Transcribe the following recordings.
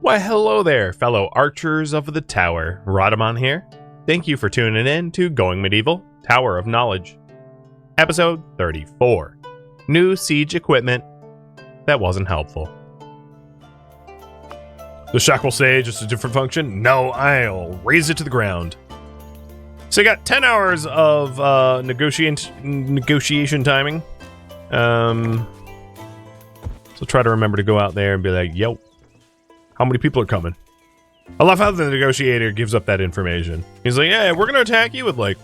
Why, hello there, fellow archers of the tower. Rhadamant here. Thank you for tuning in to Going Medieval, Tower of Knowledge. Episode 34. New siege equipment that wasn't helpful. The shackle sage is a different function? No, I'll raise it to the ground. So you got 10 hours of negotiation timing. So try to remember to go out there and be like, yo, how many people are coming? I love how the negotiator gives up that information. He's like, yeah, we're going to attack you with like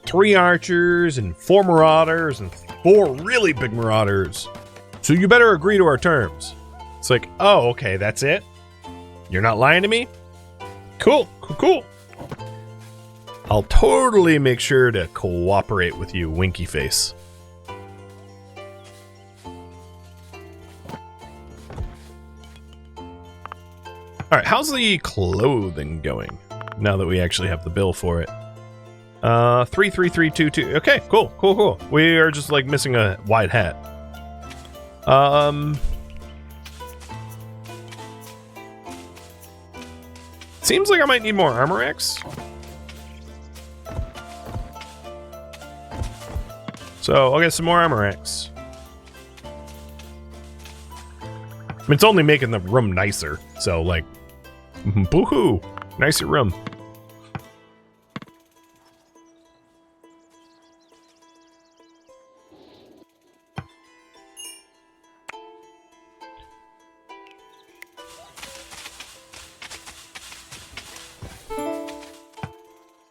3 archers and 4 marauders and 4 really big marauders. So you better agree to our terms. It's like, oh, okay, that's it? You're not lying to me? Cool. I'll totally make sure to cooperate with you, winky face. Alright, how's the clothing going? Now that we actually have the bill for it. 33322. Okay, cool. We are just like missing a wide hat. Seems like I might need more armor X. So I'll get some more armor X. I mean, it's only making the room nicer, so like, boo-hoo, nicer room.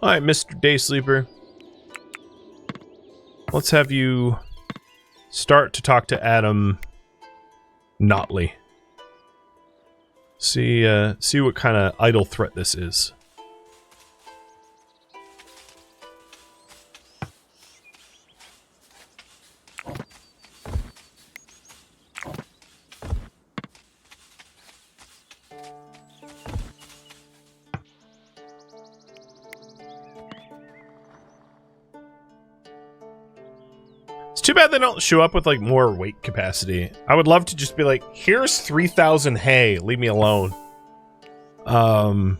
Alright, Mr. Day Sleeper. Let's have you start to talk to Adam Notley. See what kind of idle threat this is. Too bad they don't show up with like more weight capacity. I would love to just be like, here's 3,000 hay, leave me alone. Yeah,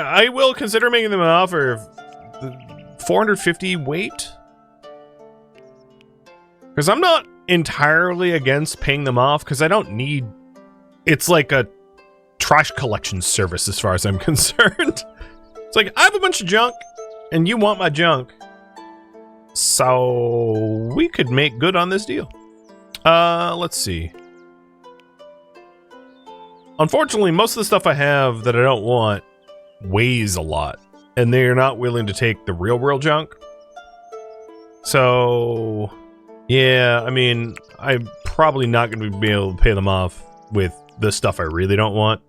I will consider making them an offer of 450 weight. Because I'm not entirely against paying them off, because I don't need... It's like a trash collection service as far as I'm concerned. It's like, I have a bunch of junk, and you want my junk. So we could make good on this deal. Let's see. Unfortunately, most of the stuff I have that I don't want weighs a lot, and they're not willing to take the real world junk. So yeah, I mean, I'm probably not going to be able to pay them off with the stuff I really don't want.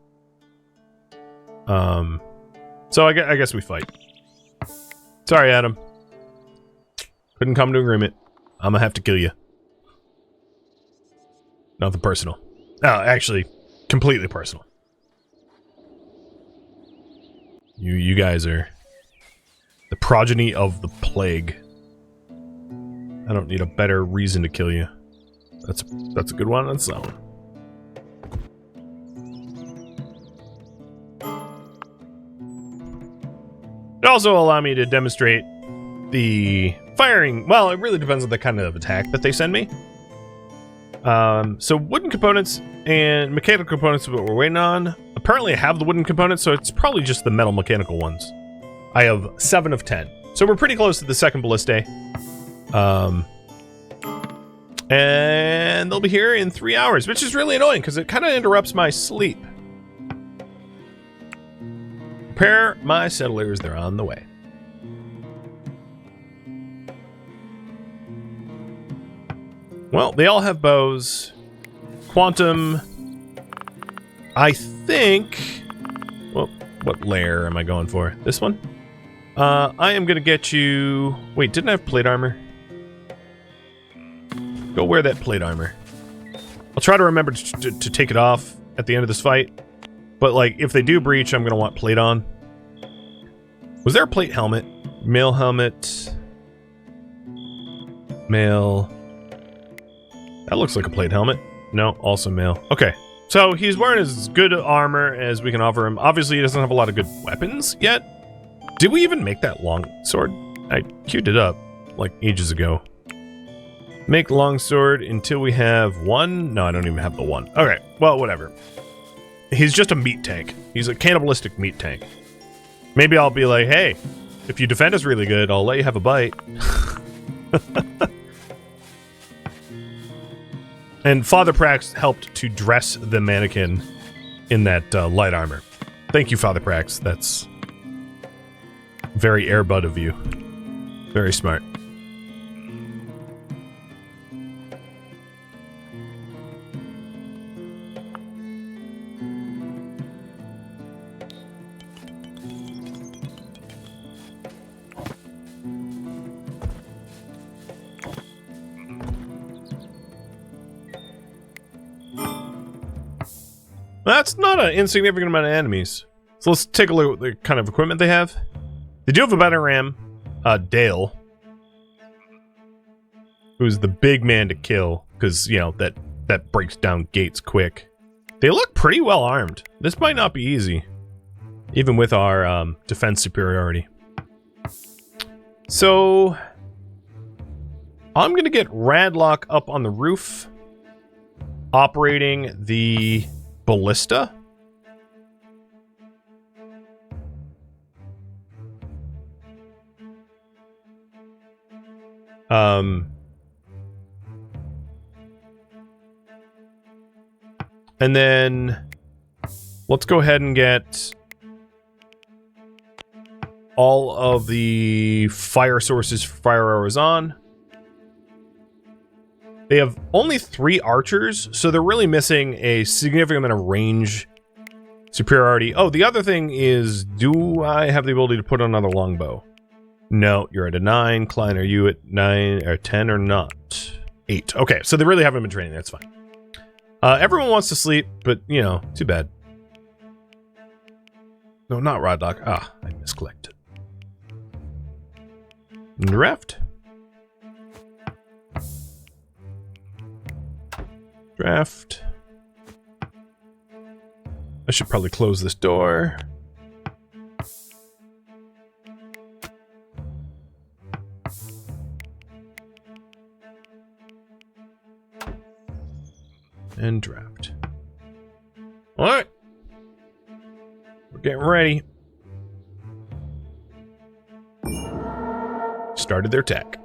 So I guess we fight. Sorry, Adam. Couldn't come to agreement. I'm gonna have to kill you. Nothing personal. No, actually, completely personal. You guys are the progeny of the plague. I don't need a better reason to kill you. That's a good one on its own. It also allow me to demonstrate the firing. Well, it really depends on the kind of attack that they send me. So wooden components and mechanical components is what we're waiting on. Apparently I have the wooden components, so it's probably just the metal mechanical ones. I have 7 of 10. So we're pretty close to the second ballistae. And they'll be here in 3 hours, which is really annoying because it kind of interrupts my sleep. Prepare my settlers, they're on the way. Well, they all have bows. Quantum, I think... Well, what layer am I going for? This one? I am gonna get you... Wait, didn't I have plate armor? Go wear that plate armor. I'll try to remember to take it off at the end of this fight. But, like, if they do breach, I'm gonna want plate on. Was there a plate helmet? Mail helmet... Mail... That looks like a plate helmet. No, also mail. Okay, So he's wearing as good armor as we can offer him. Obviously, he doesn't have a lot of good weapons yet. Did we even make that long sword? I queued it up like ages ago. Make longsword until we have one. No, I don't even have the one. Okay, well, whatever. He's just a meat tank. He's a cannibalistic meat tank. Maybe I'll be like, hey, if you defend us really good, I'll let you have a bite. And Father Prax helped to dress the mannequin in that light armor. Thank you, Father Prax. That's very airbud of you. Very smart. That's not an insignificant amount of enemies. So let's take a look at the kind of equipment they have. They do have a battering ram, Dale, who's the big man to kill, because, you know, that breaks down gates quick. They look pretty well armed. This might not be easy, even with our defense superiority. So I'm going to get Radlock up on the roof, operating the ballista. And then let's go ahead and get all of the fire sources for fire arrows on. They have only 3 archers, so they're really missing a significant amount of range superiority. Oh, the other thing is, do I have the ability to put on another longbow? No, you're at a 9. Klein, are you at 9 or 10 or not? 8. Okay, so they really haven't been training. That's fine. Everyone wants to sleep, but, you know, too bad. No, not Rodlock. Ah, I misclicked. Draft. Draft. I should probably close this door. And draft. Alright. We're getting ready. Started their attack.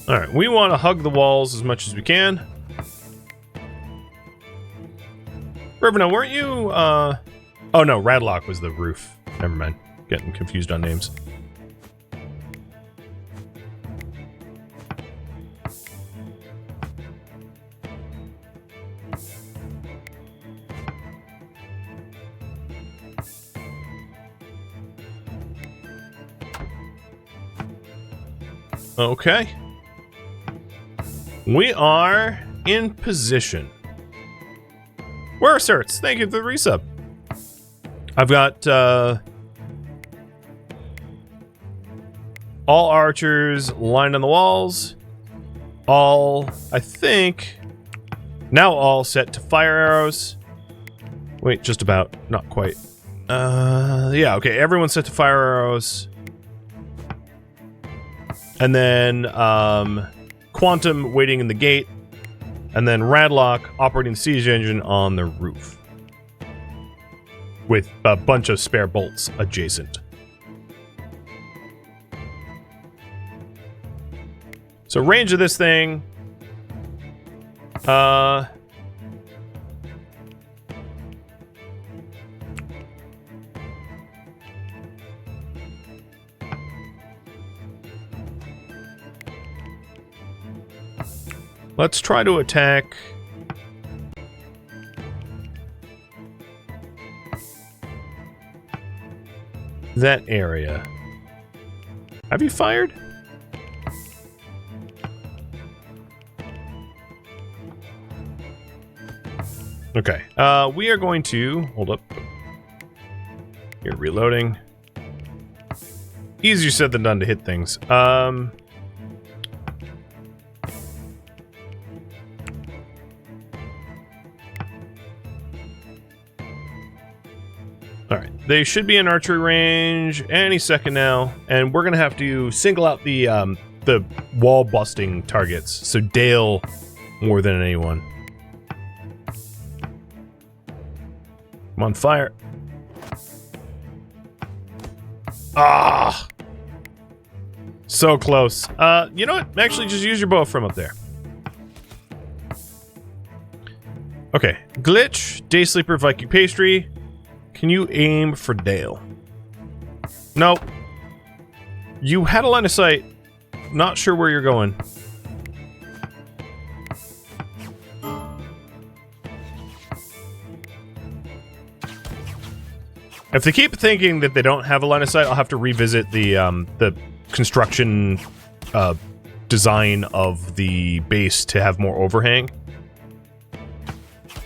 Alright, we want to hug the walls as much as we can. Rhadamant, weren't you, oh no, Radlock was the roof. Never mind. Getting confused on names. Okay. We are in position. Where are certs? Thank you for the resub. I've got all archers lined on the walls. All, I think, now all set to fire arrows. Wait, just about. Not quite. Yeah, okay. Everyone's set to fire arrows. And then Quantum waiting in the gate. And then Radlock operating the siege engine on the roof. With a bunch of spare bolts adjacent. So range of this thing. Let's try to attack that area. Have you fired? Okay. We are going to hold up. You're reloading. Easier said than done to hit things. Alright, they should be in archery range any second now, and we're gonna have to single out the wall busting targets. So Dale more than anyone. I'm on fire. Ah! So close. You know what? Actually, just use your bow from up there. Okay. Glitch, Day Sleeper, Viking Pastry. Can you aim for Dale? Nope. You had a line of sight. Not sure where you're going. If they keep thinking that they don't have a line of sight, I'll have to revisit the construction design of the base to have more overhang.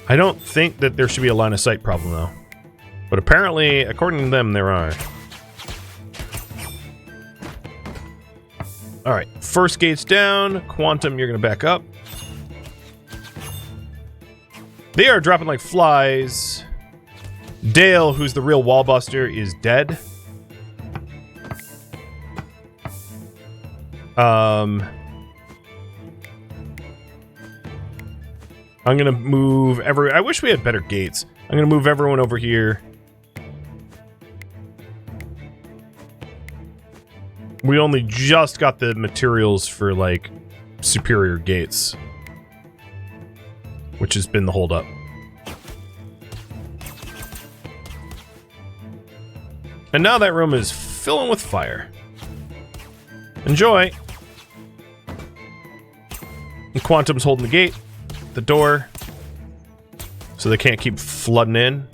I don't think that there should be a line of sight problem, though. But apparently, according to them, there are. Alright, first gate's down. Quantum, you're going to back up. They are dropping like flies. Dale, who's the real wall buster, is dead. I'm gonna move I wish we had better gates. I'm gonna move everyone over here. We only just got the materials for, like, superior gates. Which has been the holdup. And now that room is filling with fire. Enjoy! And Quantum's holding the gate, the door, so they can't keep flooding in.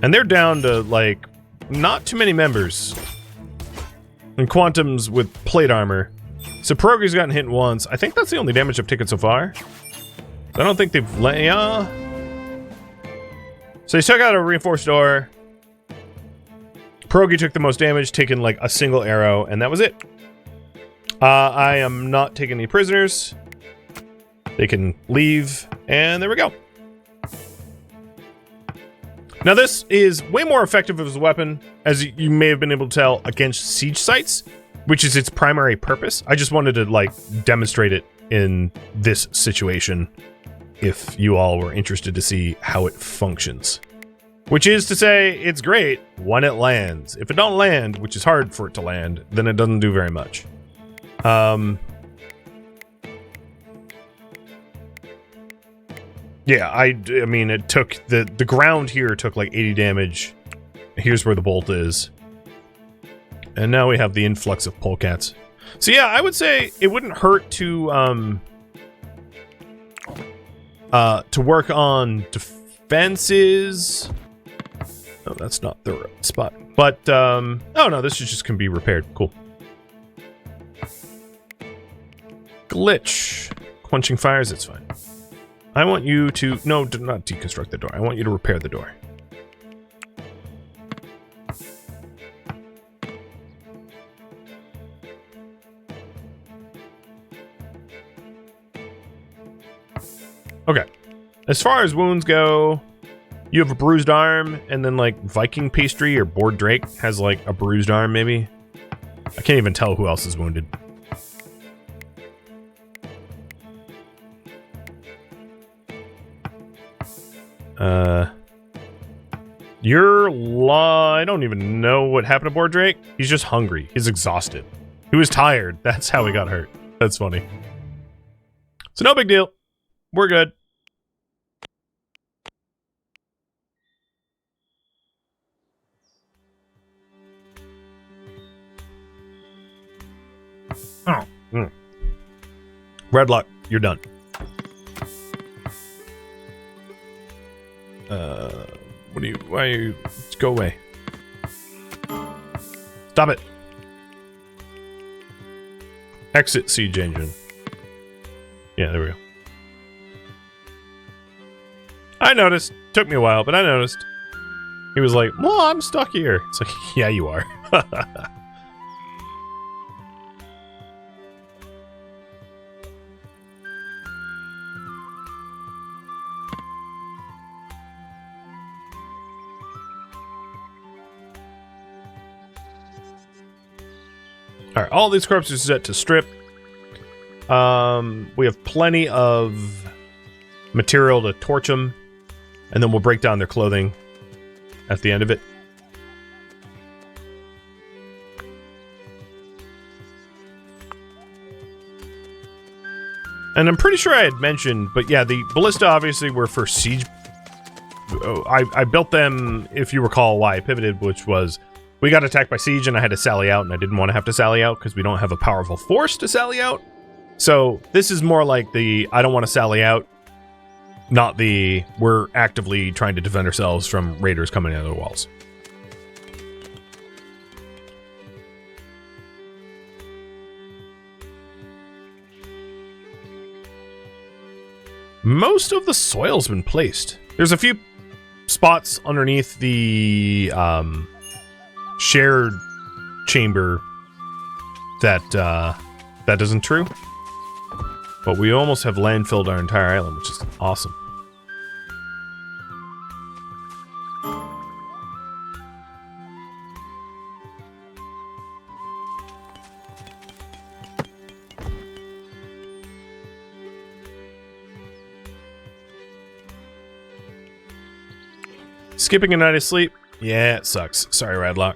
And they're down to, like, not too many members. And Quantum's with plate armor. So Pierogi's gotten hit once. I think that's the only damage I've taken so far. I don't think they've let... Yeah. So he took out a reinforced door. Pierogi took the most damage, taking like a single arrow, and that was it. I am not taking any prisoners. They can leave, and there we go. Now this is way more effective as a weapon, as you may have been able to tell, against siege sites, which is its primary purpose. I just wanted to, like, demonstrate it in this situation, if you all were interested to see how it functions. Which is to say, it's great when it lands. If it don't land, which is hard for it to land, then it doesn't do very much. Yeah, I mean, it took... The ground here took like 80 damage. Here's where the bolt is. And now we have the influx of polecats. So yeah, I would say it wouldn't hurt to work on defenses. Oh, that's not the right spot. But, oh no, this just can be repaired. Cool. Glitch. Quenching fires, it's fine. I want you to... No, do not deconstruct the door. I want you to repair the door. Okay. As far as wounds go, you have a bruised arm, and then, like, Viking Pastry or Bored Drake has, like, a bruised arm, maybe? I can't even tell who else is wounded. I don't even know what happened to Bored Drake. He's just hungry. He's exhausted. He was tired. That's how he got hurt. That's funny. So no big deal. We're good. Oh. Red luck. You're done. Why are you... Go away. Stop it. Exit siege engine. Yeah, there we go. I noticed. Took me a while, but I noticed. He was like, well, I'm stuck here. It's like, yeah, you are. Alright, all these corpses are set to strip. We have plenty of material to torch them, and then we'll break down their clothing at the end of it. And I'm pretty sure I had mentioned, but yeah, the ballista obviously were for siege. I built them, if you recall why I pivoted, which was we got attacked by siege and I had to sally out, and I didn't want to have to sally out because we don't have a powerful force to sally out. So this is more like the I don't want to sally out, not the we're actively trying to defend ourselves from raiders coming out of the walls. Most of the soil's been placed. There's a few spots underneath the shared chamber that that isn't true. But we almost have landfilled our entire island, which is awesome. Skipping a night of sleep? Yeah, it sucks. Sorry, Radlock.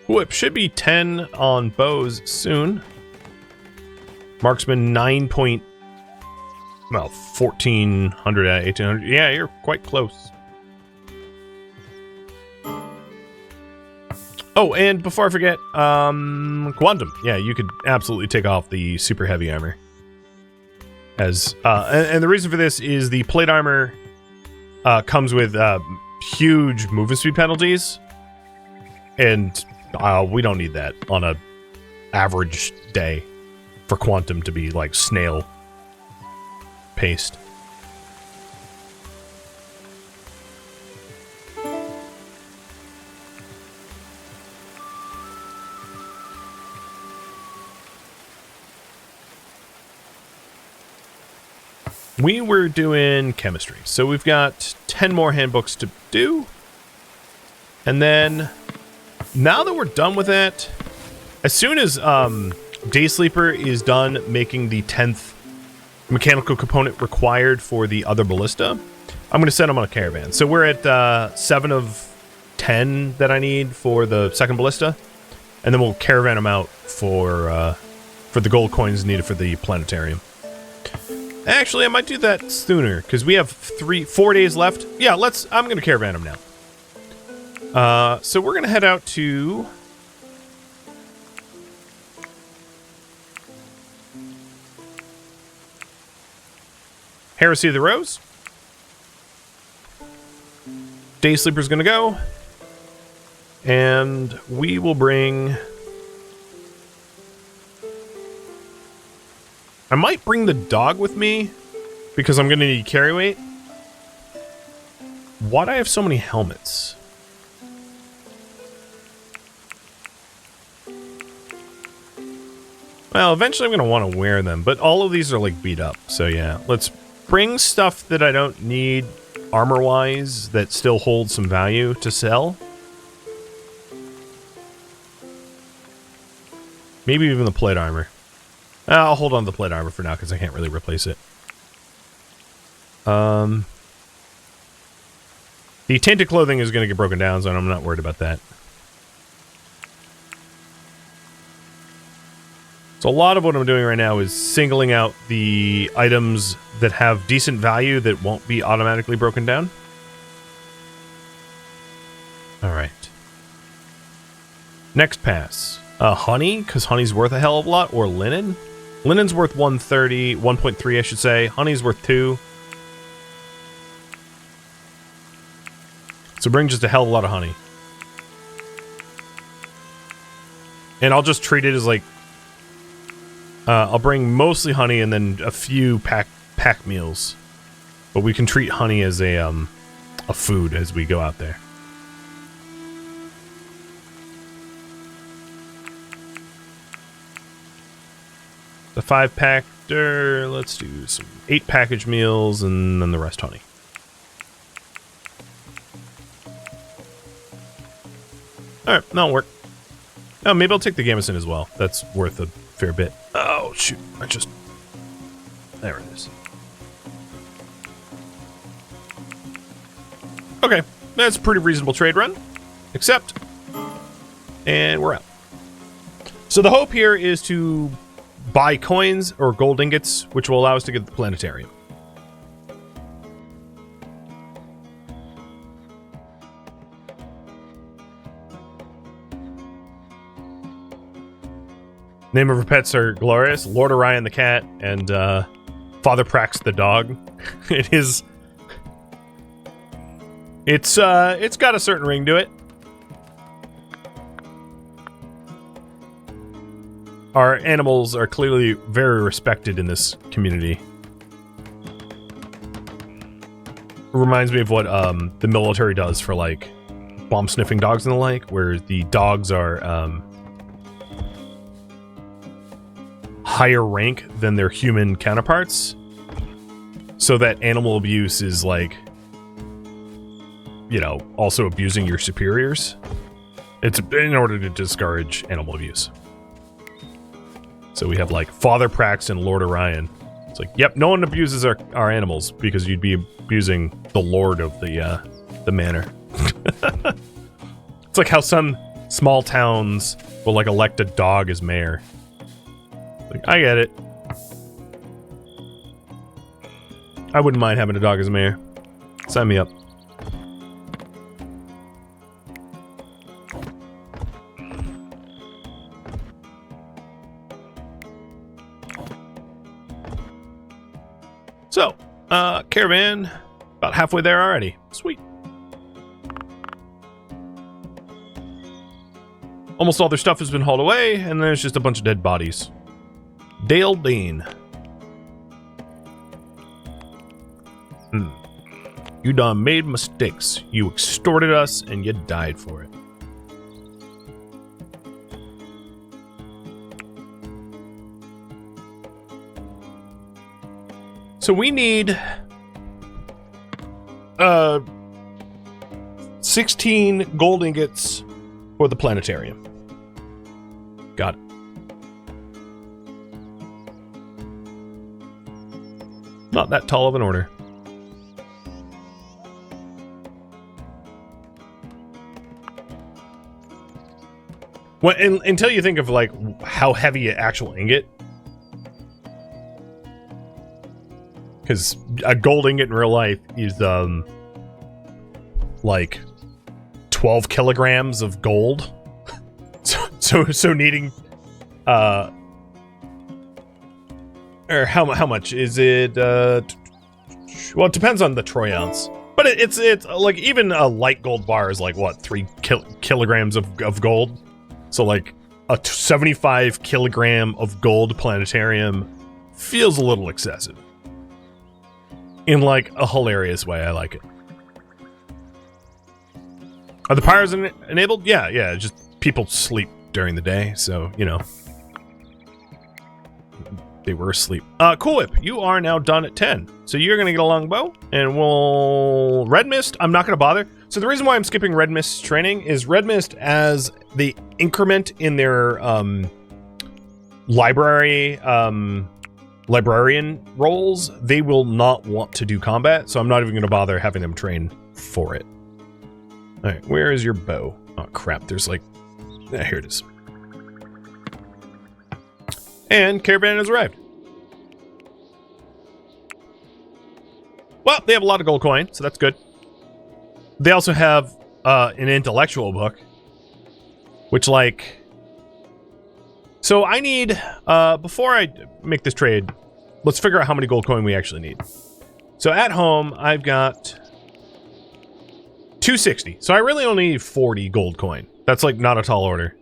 Whip should be 10 on bows soon. Marksman 9 well, 1400 out of 1800. Yeah, you're quite close. Oh, and before I forget, Quantum. Yeah, you could absolutely take off the super heavy armor. As and the reason for this is the plate armor comes with huge movement speed penalties, and we don't need that on a average day for Quantum to be like snail paced. We were doing chemistry, so we've got 10 more handbooks to do. And then, now that we're done with that, as soon as Day Sleeper is done making the 10th mechanical component required for the other ballista, I'm going to send them on a caravan. So we're at 7 of 10 that I need for the second ballista, and then we'll caravan them out for the gold coins needed for the planetarium. Actually, I might do that sooner, because we have 4 days left. Yeah, I'm going to caravan them now. So we're going to head out to... Heresy of the Rose. Day Sleeper's going to go. And we will bring... I might bring the dog with me, because I'm going to need carry weight. Why do I have so many helmets? Well, eventually I'm going to want to wear them, but all of these are like beat up. So yeah, let's bring stuff that I don't need armor-wise that still holds some value to sell. Maybe even the plate armor. I'll hold on to the plate armor for now because I can't really replace it. The tainted clothing is going to get broken down, so I'm not worried about that. So a lot of what I'm doing right now is singling out the items that have decent value that won't be automatically broken down. Alright. Next pass. Honey, because honey's worth a hell of a lot, or linen. Linen's worth 130, 1.3 I should say. Honey's worth 2. So bring just a hell of a lot of honey. And I'll just treat it as like... I'll bring mostly honey and then a few pack pack meals. But we can treat honey as a food as we go out there. The 5-packer, let's do some 8 package meals and then the rest honey. Alright, that'll work. Oh, maybe I'll take the gamison as well. That's worth a fair bit. Oh, shoot. There it is. Okay, that's a pretty reasonable trade run. Accept. And we're out. So the hope here is to buy coins or gold ingots, which will allow us to get the planetarium. Name of her pets are glorious. Lord Orion the cat and Father Prax the dog. It's got a certain ring to it. Our animals are clearly very respected in this community. It reminds me of what the military does for like bomb sniffing dogs and the like, where the dogs are higher rank than their human counterparts, so that animal abuse is like, you know, also abusing your superiors. It's in order to discourage animal abuse. So we have like Father Prax and Lord Orion. It's like, yep, no one abuses our animals because you'd be abusing the lord of the manor. It's like how some small towns will like elect a dog as mayor. Like, I get it. I wouldn't mind having a dog as mayor. Sign me up. So, caravan, about halfway there already. Sweet. Almost all their stuff has been hauled away, and there's just a bunch of dead bodies. Dale Dean. You done made mistakes. You extorted us, and you died for it. So we need 16 gold ingots for the planetarium. Got it. Not that tall of an order. Well, until you think of like how heavy an actual ingot. Because a gold ingot in real life is like 12 kilograms of gold. So needing or how much is it? Well, it depends on the troy ounce, but it's like even a light gold bar is like what 3 kilograms of gold. So like a 75 kilogram of gold planetarium feels a little excessive. In like a hilarious way, I like it. Are the pyres enabled? Yeah. Just people sleep during the day, so you know they were asleep. Cool Whip, you are now done at 10, so you're gonna get a longbow, and we'll Red Mist. I'm not gonna bother. So the reason why I'm skipping Red Mist training is Red Mist, as the increment in their librarian roles, they will not want to do combat, so I'm not even going to bother having them train for it. Alright, where is your bow? Oh crap, there's like... Yeah, here it is. And caravan has arrived. Well, they have a lot of gold coin, so that's good. They also have an intellectual book, which like... So I need, before I make this trade, let's figure out how many gold coin we actually need. So at home, I've got 260. So I really only need 40 gold coin. That's like not a tall order.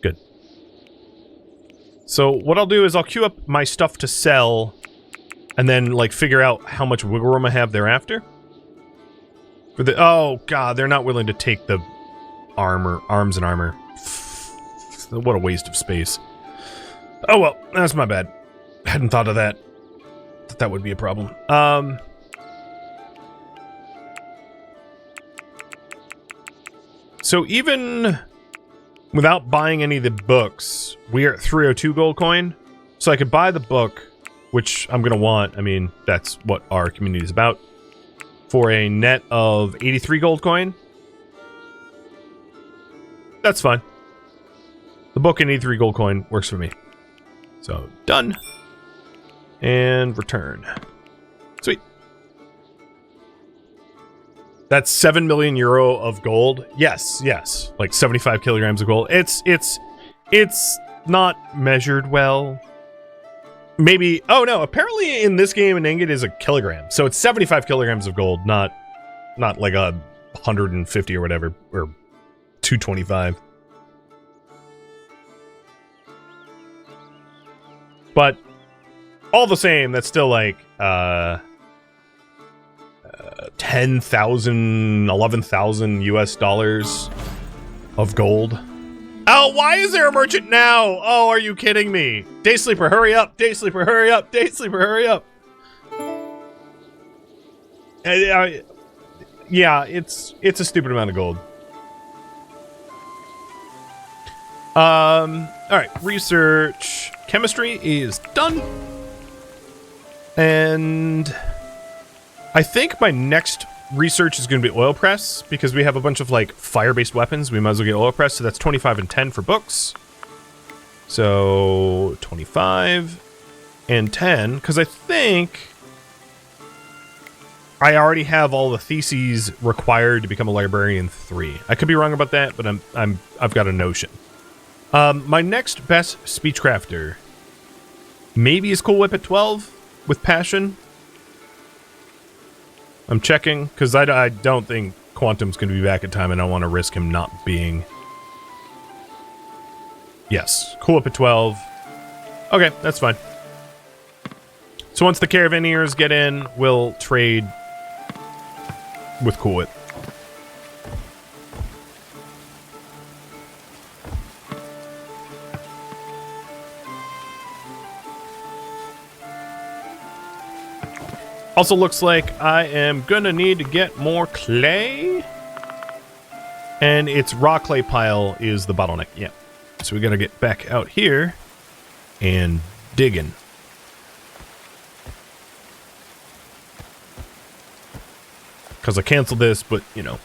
Good. So what I'll do is I'll queue up my stuff to sell and then like figure out how much wiggle room I have thereafter. For the oh god, they're not willing to take the arms and armor. What a waste of space. Oh well, that's my bad. Hadn't thought of that. That would be a problem. So even without buying any of the books, we are at 302 gold coin. So I could buy the book, which I'm gonna want. I mean, that's what our community is about. For a net of 83 gold coin. That's fine. The book and 83 gold coin works for me. So, done. And return. Sweet. That's 7 million euro of gold. Yes, yes. Like 75 kilograms of gold. It's not measured well. Maybe, oh no, apparently in this game an ingot is a kilogram. So it's 75 kilograms of gold, not like a 150 or whatever, or 225. But all the same, that's still like 10,000, 11,000 US dollars of gold. Oh, why is there a merchant now? Oh, are you kidding me? Day Sleeper, hurry up! Day Sleeper, hurry up! Day Sleeper, hurry up! Yeah, it's a stupid amount of gold. Alright, research. Chemistry is done. And I think my next research is going to be oil press, because we have a bunch of like fire-based weapons. We might as well get oil press, so that's 25 and 10 for books. So 25 and 10, because I think I already have all the theses required to become a librarian 3. I could be wrong about that, but I've got a notion. My next best speechcrafter maybe is Cool Whip at 12 with passion. I'm checking, because I don't think Quantum's going to be back in time, and I don't want to risk him not being. Yes, Cool Up at 12. Okay, that's fine. So once the Caravaneers get in, we'll trade with Cool Whip. Also looks like I am gonna need to get more clay. And its raw clay pile is the bottleneck, yeah. So we gotta get back out here and digging. Because I canceled this, but, you know.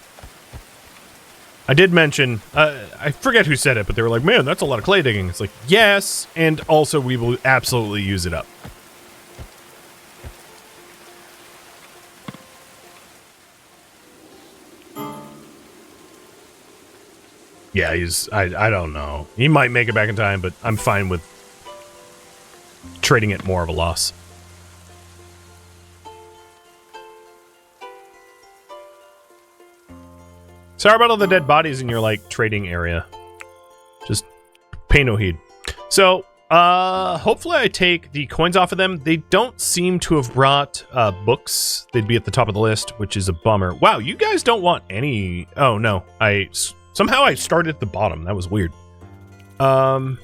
I did mention, I forget who said it, but they were like, man, that's a lot of clay digging. It's like, yes, and also we will absolutely use it up. Yeah, I don't know. He might make it back in time, but I'm fine with trading it more of a loss. Sorry about all the dead bodies in your, like, trading area. Just pay no heed. So, hopefully I take the coins off of them. They don't seem to have brought, books. They'd be at the top of the list, which is a bummer. Wow, you guys don't want any... Oh, no. Somehow I started at the bottom. That was weird. But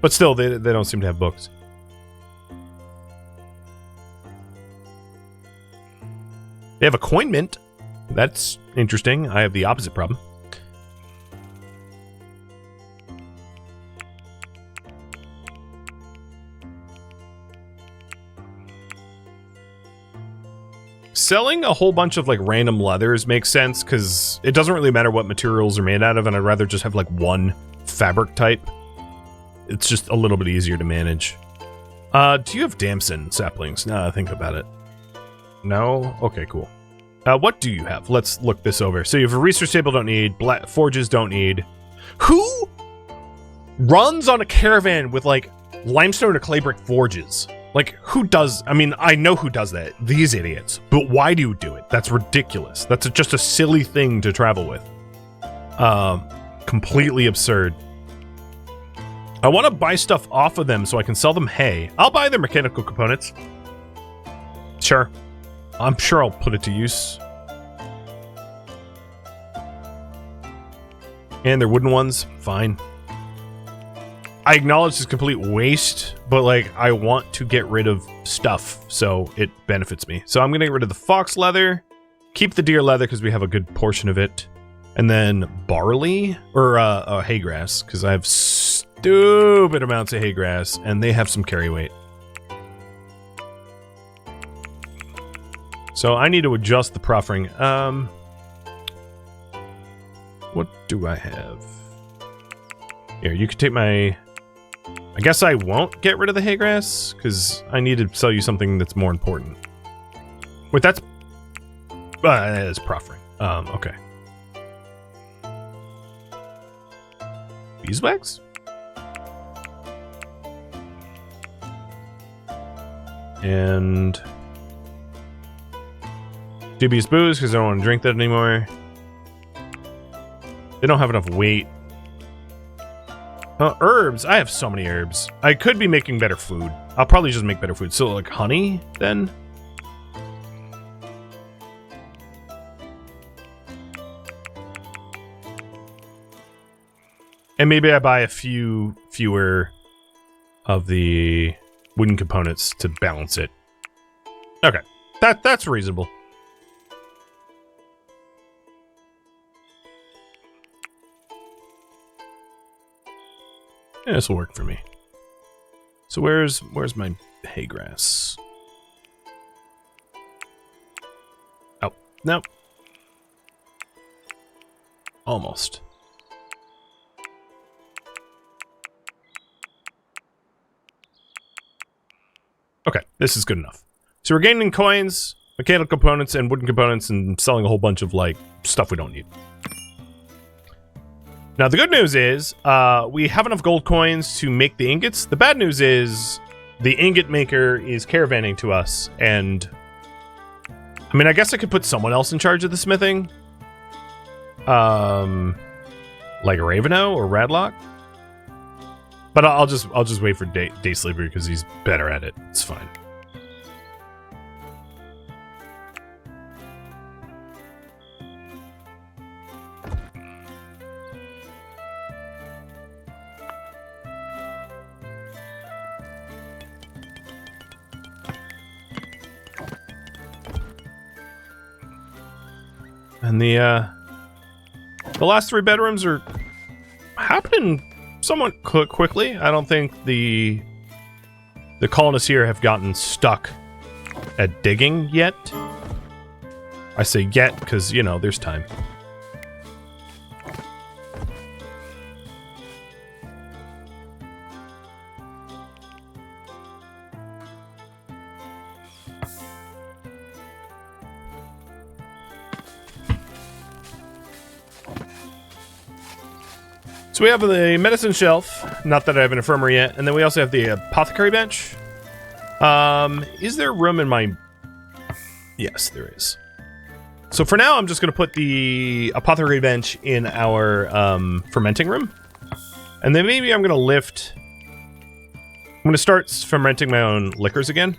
still, they don't seem to have books. They have a coin mint. That's interesting. I have the opposite problem. Selling a whole bunch of, like, random leathers makes sense, because it doesn't really matter what materials are made out of, and I'd rather just have, like, one fabric type. It's just a little bit easier to manage. Do you have damson saplings? Now I think about it. No? Okay, cool. What do you have? Let's look this over. So you have a research table, don't need. Black forges, don't need. Who runs on a caravan with, like, limestone or clay brick forges? Like, who does... I mean, I know who does that. These idiots. But why do you do it? That's ridiculous. That's just a silly thing to travel with. Completely absurd. I want to buy stuff off of them so I can sell them hay. I'll buy their mechanical components. Sure. I'm sure I'll put it to use. And their wooden ones, fine. I acknowledge it's complete waste, but like I want to get rid of stuff, so it benefits me. So I'm gonna get rid of the fox leather, keep the deer leather because we have a good portion of it, and then barley or hay grass because I have stupid amounts of hay grass and they have some carry weight. So I need to adjust the proffering. What do I have? Here, you can take my... I guess I won't get rid of the hay grass, because I need to sell you something that's more important. Wait, that's... that is proffering. Okay. Beeswax? And... dubious booze, because I don't want to drink that anymore. They don't have enough weight. Herbs. I have so many herbs. I could be making better food. I'll probably just make better food. So, like, honey, then? And maybe I buy a few fewer of the wooden components to balance it. Okay. That's reasonable. Yeah, this will work for me. So where's my hay grass? Oh, no. Almost. Okay, this is good enough. So we're gaining coins, mechanical components, and wooden components, and selling a whole bunch of, like, stuff we don't need. Now, the good news is, we have enough gold coins to make the ingots. The bad news is, the ingot maker is caravanning to us, and... I mean, I guess I could put someone else in charge of the smithing. Like Raveno or Radlock. But I'll just wait for Day Sleeper, because he's better at it. It's fine. And the last 3 bedrooms are happening somewhat quickly. I don't think the colonists here have gotten stuck at digging yet. I say yet because, you know, there's time. So we have the medicine shelf, not that I have an infirmary yet, and then we also have the apothecary bench. Is there room in my... Yes, there is. So for now, I'm just going to put the apothecary bench in our fermenting room. And then maybe I'm going to lift... I'm going to start fermenting my own liquors again.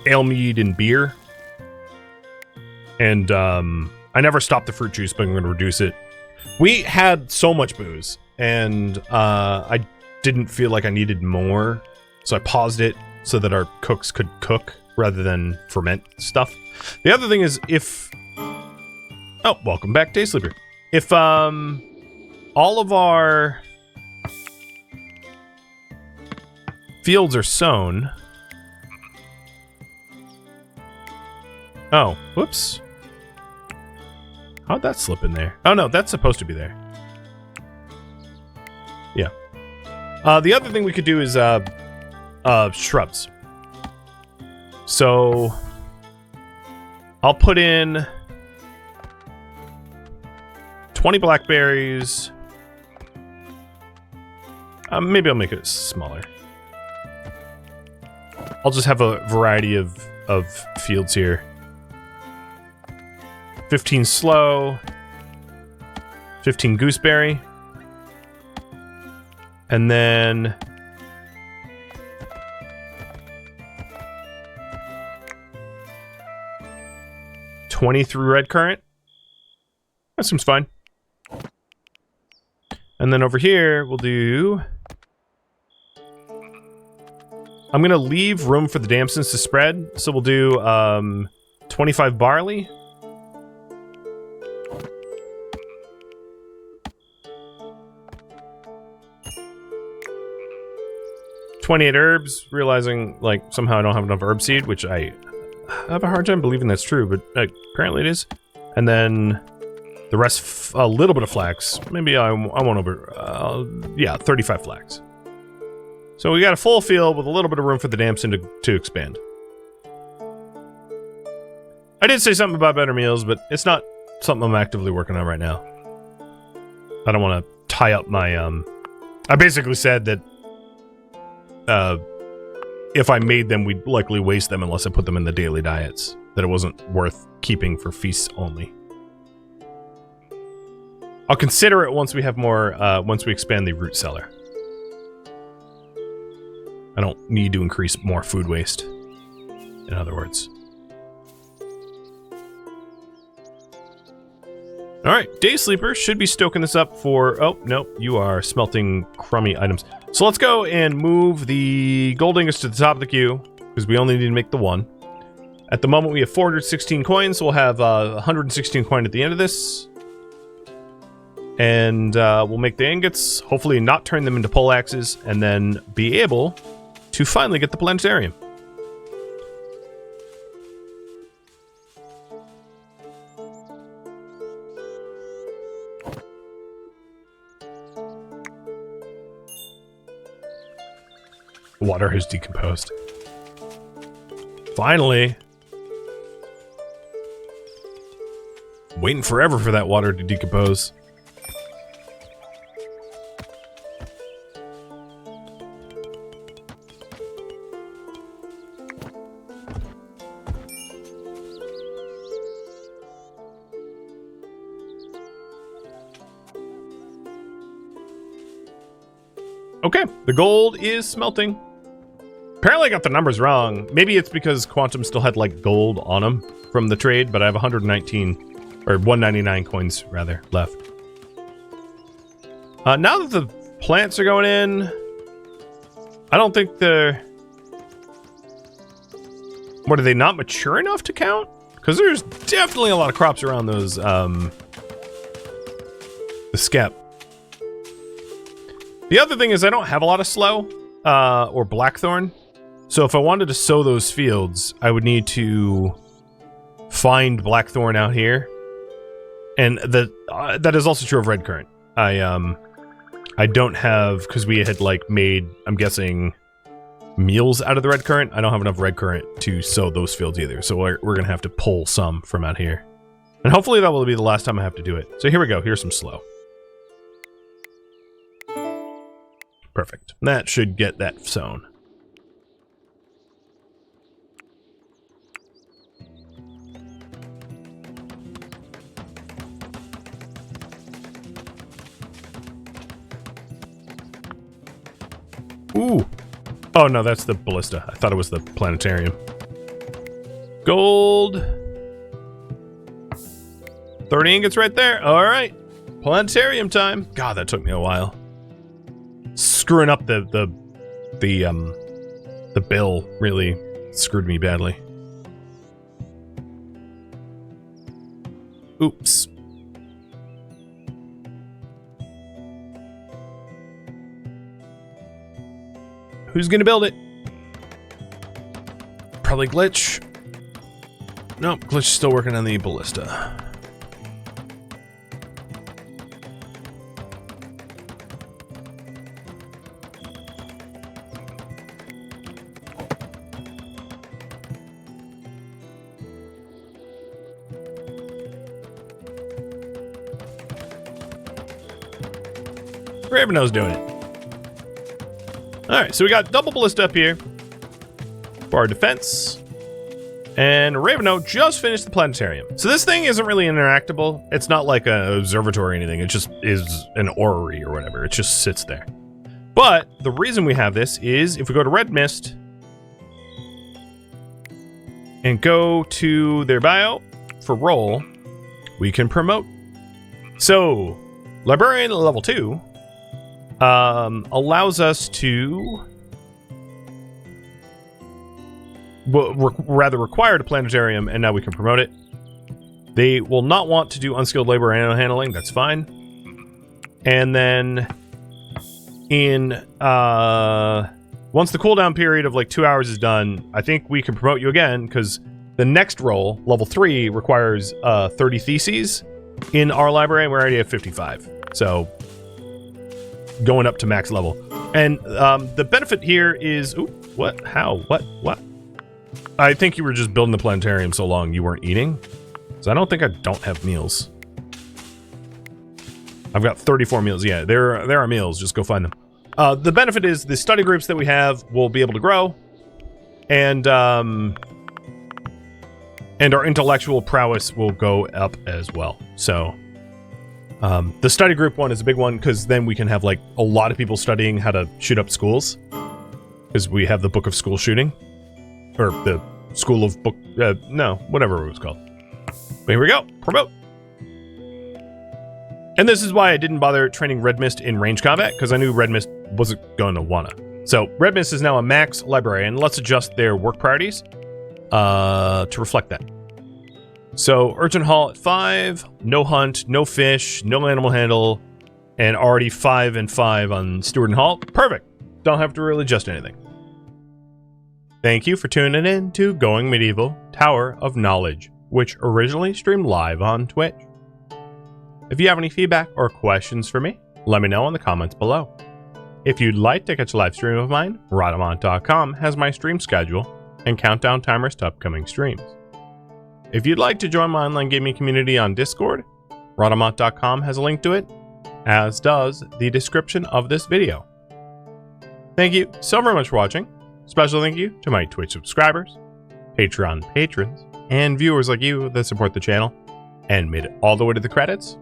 Ale, mead, and beer. And I never stopped the fruit juice, but I'm going to reduce it. We had so much booze, and I didn't feel like I needed more, so I paused it so that our cooks could cook rather than ferment stuff. The other thing is if... Oh, welcome back, Day Sleeper. If all of our fields are sown... Oh, whoops. How'd that slip in there? Oh, no, that's supposed to be there. Yeah. The other thing we could do is shrubs. So I'll put in 20 blackberries. Maybe I'll make it smaller. I'll just have a variety of fields here. 15 sloe, 15 gooseberry, And then... $20 through red current. That seems fine. And then over here, we'll do... I'm going to leave room for the damsons to spread. So we'll do 25 barley. $28 herbs, realizing, like, somehow I don't have enough herb seed, which I have a hard time believing that's true, but apparently it is. And then the rest, a little bit of flax. Maybe I won't over, yeah, 35 flax. So we got a full field with a little bit of room for the damson to expand. I did say something about better meals, but it's not something I'm actively working on right now. I don't want to tie up my, I basically said that if I made them, we'd likely waste them unless I put them in the daily diets. That it wasn't worth keeping for feasts only. I'll consider it once we have more, once we expand the root cellar. I don't need to increase more food waste, in other words. Alright, Day Sleeper should be stoking this up for... Oh, no, you are smelting crummy items. So let's go and move the gold ingots to the top of the queue, because we only need to make the one. At the moment, we have 416 coins, so we'll have 116 coin at the end of this. And we'll make the ingots, hopefully not turn them into pole axes, and then be able to finally get the planetarium. The water has decomposed. Finally. Waiting forever for that water to decompose. Okay, the gold is smelting. Apparently I got the numbers wrong. Maybe it's because Quantum still had, like, gold on them from the trade, but I have 119, or 199 coins, rather, left. Now that the plants are going in, I don't think they're... What, are they not mature enough to count? Because there's definitely a lot of crops around those, the skep. The other thing is I don't have a lot of sloe, or blackthorn. So if I wanted to sow those fields, I would need to find blackthorn out here. And that is also true of red currant. I don't have, because we had, like, made, I'm guessing, meals out of the red currant. I don't have enough red currant to sow those fields either. So we're going to have to pull some from out here. And hopefully that will be the last time I have to do it. So here we go. Here's some sloe. Perfect. That should get that sown. Ooh. Oh, no, that's the ballista. I thought it was the planetarium. Gold. 30 ingots right there. All right. Planetarium time. God, that took me a while. Screwing up the bill really screwed me badly. Oops. Who's gonna build it? Probably Glitch. Nope, Glitch is still working on the ballista. Ravenow's doing it. Alright, so we got double ballista up here for our defense. And Rhadamant just finished the planetarium. So this thing isn't really interactable. It's not like an observatory or anything. It just is an orrery or whatever. It just sits there. But the reason we have this is if we go to Red Mist and go to their bio for role, we can promote. So, Librarian level 2 allows us to, rather required a planetarium, and now we can promote it. They will not want to do unskilled labor and handling, that's fine. And then in once the cooldown period of like 2 hours is done, I think we can promote you again, because the next role, level 3, requires 30 theses in our library, and we're already at 55. So going up to max level. And the benefit here is, ooh, what? How? What? I think you were just building the planetarium so long you weren't eating. So I don't have meals. I've got 34 meals. Yeah, there are meals. Just go find them. The benefit is the study groups that we have will be able to grow, and our intellectual prowess will go up as well. So the study group one is a big one, because then we can have like a lot of people studying how to shoot up schools, because we have the Book of School Shooting, or the School of Book, no, whatever it was called. But here we go, promote. And this is why I didn't bother training Red Mist in range combat, because I knew Red Mist wasn't going to wanna. So Red Mist is now a max librarian. Let's adjust their work priorities to reflect that. So Urchin Hall at 5, no hunt, no fish, no animal handle, and already 5 and 5 on Steward and Hall. Perfect. Don't have to really adjust anything. Thank you for tuning in to Going Medieval Tower of Knowledge, which originally streamed live on Twitch. If you have any feedback or questions for me, let me know in the comments below. If you'd like to catch a live stream of mine, Rhadamant.com has my stream schedule and countdown timers to upcoming streams. If you'd like to join my online gaming community on Discord, Rhadamant.com has a link to it, as does the description of this video. Thank you so very much for watching. Special thank you to my Twitch subscribers, Patreon patrons, and viewers like you that support the channel and made it all the way to the credits.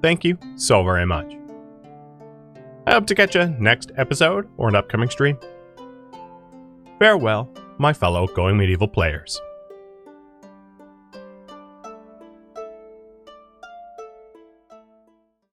Thank you so very much. I hope to catch you next episode or an upcoming stream. Farewell, my fellow Going Medieval players.